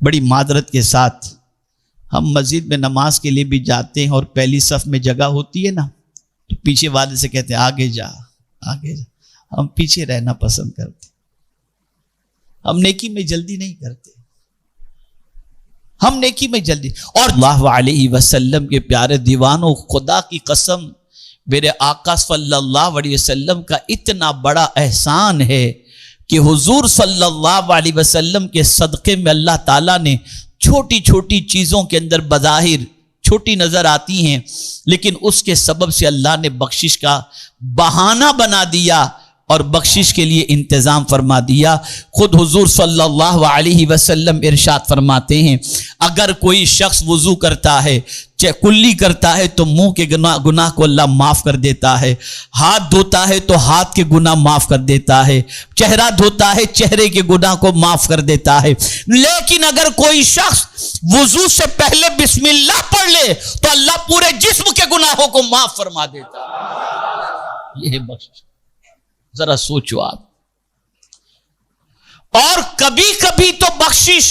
بڑی معذرت کے ساتھ ہم مسجد میں نماز کے لیے بھی جاتے ہیں اور پہلی صف میں جگہ ہوتی ہے نا، تو پیچھے والے سے کہتے ہیں آگے جا آگے جا. ہم پیچھے رہنا پسند کرتے، ہم نیکی میں جلدی نہیں کرتے، ہم نیکی میں جلدی. اور اللہ علیہ وسلم کے پیارے دیوانوں، خدا کی قسم میرے آقا صلی اللہ علیہ وسلم کا اتنا بڑا احسان ہے کہ حضور صلی اللہ علیہ وسلم کے صدقے میں اللہ تعالیٰ نے چھوٹی چھوٹی چیزوں کے اندر بظاہر چھوٹی نظر آتی ہیں، لیکن اس کے سبب سے اللہ نے بخشش کا بہانہ بنا دیا اور بخشش کے لیے انتظام فرما دیا. خود حضور صلی اللہ علیہ وسلم ارشاد فرماتے ہیں اگر کوئی شخص وضو کرتا ہے، کلی کرتا ہے تو منہ کے گناہ کو اللہ معاف کر دیتا ہے، ہاتھ دھوتا ہے تو ہاتھ کے گناہ معاف کر دیتا ہے، چہرہ دھوتا ہے چہرے کے گناہ کو معاف کر دیتا ہے. لیکن اگر کوئی شخص وضو سے پہلے بسم اللہ پڑھ لے تو اللہ پورے جسم کے گناہوں کو معاف فرما دیتا ہے. یہ ہے بخشش. ذرا سوچو آپ. اور کبھی کبھی تو بخشش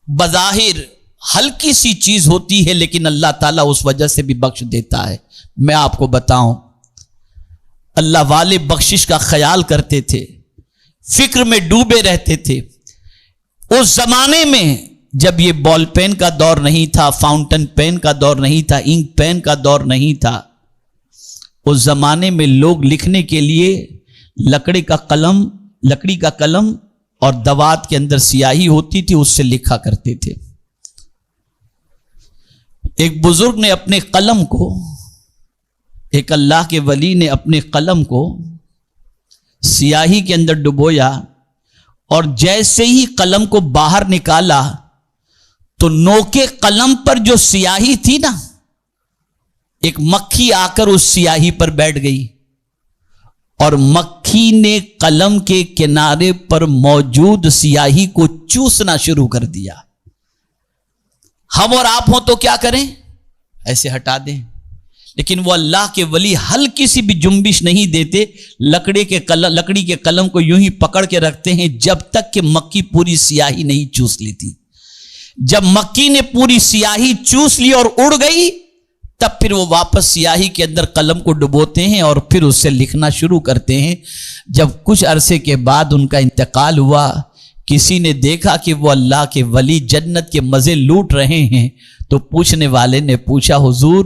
بظاہر ہلکی سی چیز ہوتی ہے لیکن اللہ تعالیٰ اس وجہ سے بھی بخش دیتا ہے. میں آپ کو بتاؤں، اللہ والے بخشش کا خیال کرتے تھے، فکر میں ڈوبے رہتے تھے. اس زمانے میں جب یہ بال پین کا دور نہیں تھا، فاؤنٹن پین کا دور نہیں تھا، انک پین کا دور نہیں تھا، اس زمانے میں لوگ لکھنے کے لیے لکڑی کا قلم اور دوات کے اندر سیاہی ہوتی تھی، اس سے لکھا کرتے تھے. ایک بزرگ نے اپنے قلم کو، ایک اللہ کے ولی نے اپنے قلم کو سیاہی کے اندر ڈبویا اور جیسے ہی قلم کو باہر نکالا تو نوکے قلم پر جو سیاہی تھی نا، ایک مکھی آ کر اس سیاہی پر بیٹھ گئی اور مکھی نے قلم کے کنارے پر موجود سیاہی کو چوسنا شروع کر دیا. ہم اور آپ ہوں تو کیا کریں؟ ایسے ہٹا دیں. لیکن وہ اللہ کے ولی ہلکی سی بھی جنبش نہیں دیتے، لکڑی کے قلم کو یوں ہی پکڑ کے رکھتے ہیں جب تک کہ مکھی پوری سیاہی نہیں چوس لیتی. جب مکھی نے پوری سیاہی چوس لی اور اڑ گئی، تب پھر وہ واپس سیاہی کے اندر قلم کو ڈبوتے ہیں اور پھر اس سے لکھنا شروع کرتے ہیں. جب کچھ عرصے کے بعد ان کا انتقال ہوا، کسی نے دیکھا کہ وہ اللہ کے ولی جنت کے مزے لوٹ رہے ہیں، تو پوچھنے والے نے پوچھا حضور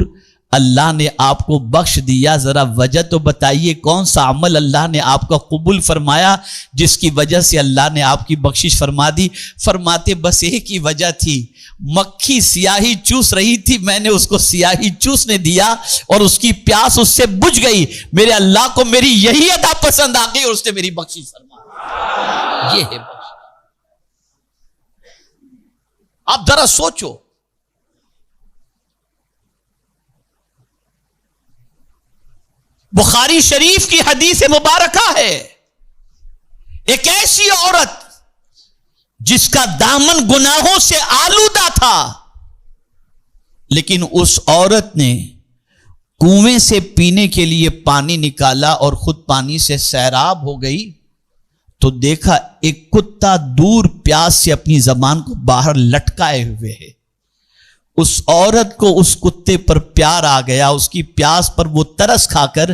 اللہ نے آپ کو بخش دیا، ذرا وجہ تو بتائیے، کون سا عمل اللہ نے آپ کا قبول فرمایا جس کی وجہ سے اللہ نے آپ کی بخشش فرما دی؟ فرماتے بس ایک ہی وجہ تھی، مکھی سیاہی چوس رہی تھی، میں نے اس کو سیاہی چوسنے دیا اور اس کی پیاس اس سے بجھ گئی. میرے اللہ کو میری یہی ادا پسند آ گئی اور اس نے میری بخشش فرما. یہ ہے بخشش. آپ ذرا سوچو، بخاری شریف کی حدیث مبارکہ ہے، ایک ایسی عورت جس کا دامن گناہوں سے آلودہ تھا، لیکن اس عورت نے کنویں سے پینے کے لیے پانی نکالا اور خود پانی سے سیراب ہو گئی تو دیکھا ایک کتا دور پیاس سے اپنی زبان کو باہر لٹکائے ہوئے ہے. اس عورت کو اس کتے پر پیار آ گیا، اس کی پیاس پر وہ ترس کھا کر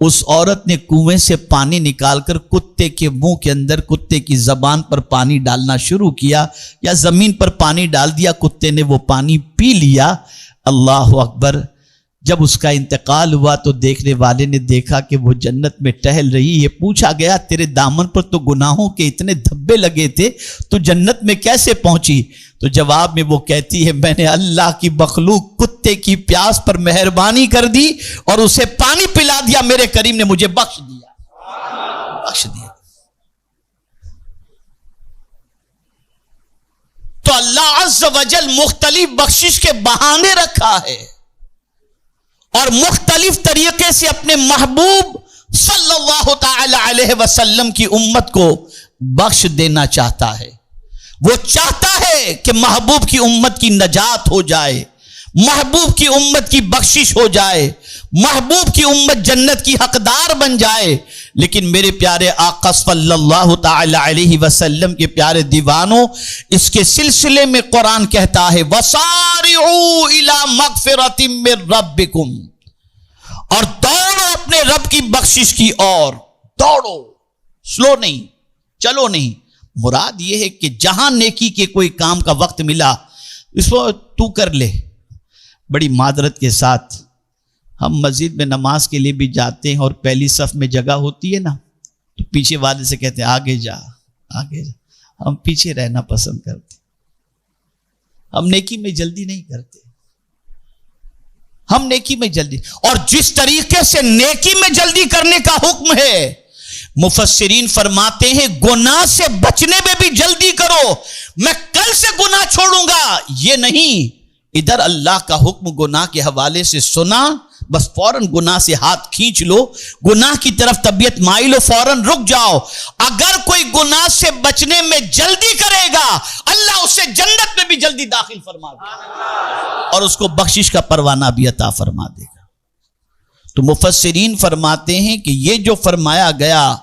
اس عورت نے کنویں سے پانی نکال کر کتے کے منہ کے اندر، کتے کی زبان پر پانی ڈالنا شروع کیا، یا زمین پر پانی ڈال دیا، کتے نے وہ پانی پی لیا. اللہ اکبر. جب اس کا انتقال ہوا تو دیکھنے والے نے دیکھا کہ وہ جنت میں ٹہل رہی ہے. پوچھا گیا تیرے دامن پر تو گناہوں کے اتنے دھبے لگے تھے، تو جنت میں کیسے پہنچی؟ تو جواب میں وہ کہتی ہے میں نے اللہ کی مخلوق کتے کی پیاس پر مہربانی کر دی اور اسے پانی پلا دیا، میرے کریم نے مجھے بخش دیا. تو اللہ عز و جل مختلف بخشش کے بہانے رکھا ہے اور مختلف طریقے سے اپنے محبوب صلی اللہ تعالی علیہ وسلم کی امت کو بخش دینا چاہتا ہے. وہ چاہتا ہے کہ محبوب کی امت کی نجات ہو جائے، محبوب کی امت کی بخشش ہو جائے, محبوب کی امت جنت کی حقدار بن جائے. لیکن میرے پیارے آقا صلی اللہ تعالی علیہ وسلم کے پیارے دیوانوں, اس کے سلسلے میں قرآن کہتا ہے وَسَارِعُوا إِلَى مَغْفِرَةٍ مِّن رَبِّكُمْ, اور دوڑو اپنے رب کی بخشش کی اور, دوڑو, سلو نہیں, چلو نہیں. مراد یہ ہے کہ جہاں نیکی کے کوئی کام کا وقت ملا اس کو تو کر لے. بڑی معذرت کے ساتھ ہم مسجد میں نماز کے لیے بھی جاتے ہیں اور پہلی صف میں جگہ ہوتی ہے نا, تو پیچھے والے سے کہتے ہیں آگے جا, آگے جا. ہم پیچھے رہنا پسند کرتے, ہم نیکی میں جلدی نہیں کرتے, ہم نیکی میں جلدی. اور جس طریقے سے نیکی میں جلدی کرنے کا حکم ہے, مفسرین فرماتے ہیں گناہ سے بچنے میں بھی جلدی کرو. میں کل سے گناہ چھوڑوں گا یہ نہیں, ادھر اللہ کا حکم گناہ کے حوالے سے سنا, بس فوراً گناہ سے ہاتھ کھینچ لو, گناہ کی طرف طبیعت مائل ہو, فوراً رک جاؤ. اگر کوئی گناہ سے بچنے میں جلدی کرے گا اللہ اسے جنت میں بھی جلدی داخل فرما دے گا اور اس کو بخشش کا پروانہ بھی عطا فرما دے گا. تو مفسرین فرماتے ہیں کہ یہ جو فرمایا گیا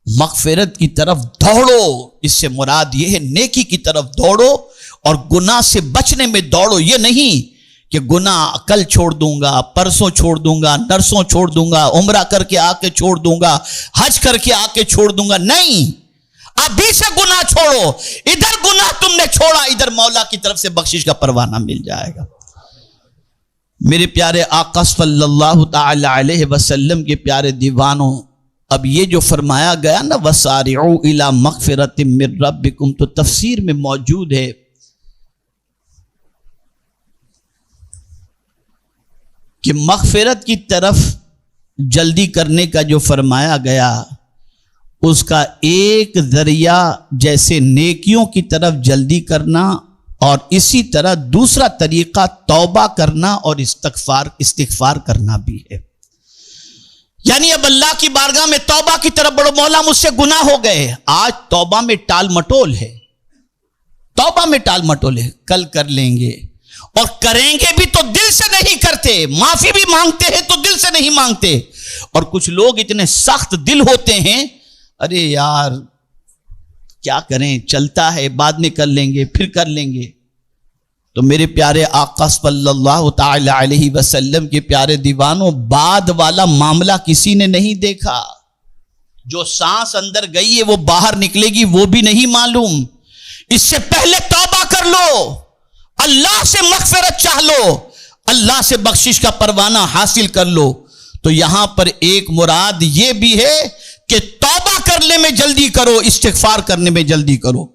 مغفرت کی طرف دوڑو, اس سے مراد یہ ہے نیکی کی طرف دوڑو اور گناہ سے بچنے میں دوڑو. یہ نہیں کہ گناہ کل چھوڑ دوں گا, پرسوں چھوڑ دوں گا, نرسوں چھوڑ دوں گا, عمرہ کر کے آ کے چھوڑ دوں گا, حج کر کے آ کے چھوڑ دوں گا. نہیں, ابھی سے گناہ چھوڑو. ادھر گناہ تم نے چھوڑا, ادھر مولا کی طرف سے بخشش کا پروانہ مل جائے گا. میرے پیارے آقا صلی اللہ تعالی علیہ وسلم کے پیارے دیوانوں, اب یہ جو فرمایا گیا نا وَسَارِعُوا إِلَى مَغْفِرَةٍ مِّن رَبِّكُمْ, تو تفسیر میں موجود ہے کہ مغفرت کی طرف جلدی کرنے کا جو فرمایا گیا اس کا ایک ذریعہ جیسے نیکیوں کی طرف جلدی کرنا, اور اسی طرح دوسرا طریقہ توبہ کرنا اور استغفار کرنا بھی ہے. یعنی اب اللہ کی بارگاہ میں توبہ کی طرف بڑھو, مولا مجھ سے گناہ ہو گئے. آج توبہ میں ٹال مٹول ہے, توبہ میں ٹال مٹول ہے, کل کر لیں گے, اور کریں گے بھی تو دل سے نہیں کرتے, معافی بھی مانگتے ہیں تو دل سے نہیں مانگتے. اور کچھ لوگ اتنے سخت دل ہوتے ہیں, ارے یار کیا کریں, چلتا ہے, بعد میں کر لیں گے, پھر کر لیں گے. تو میرے پیارے آقا صلی اللہ تعالی علیہ وسلم کے پیارے دیوانوں, بعد والا معاملہ کسی نے نہیں دیکھا. جو سانس اندر گئی ہے وہ باہر نکلے گی وہ بھی نہیں معلوم. اس سے پہلے توبہ کر لو, اللہ سے مغفرت چاہ لو, اللہ سے بخشش کا پروانہ حاصل کر لو. تو یہاں پر ایک مراد یہ بھی ہے کہ توبہ کرنے میں جلدی کرو, استغفار کرنے میں جلدی کرو.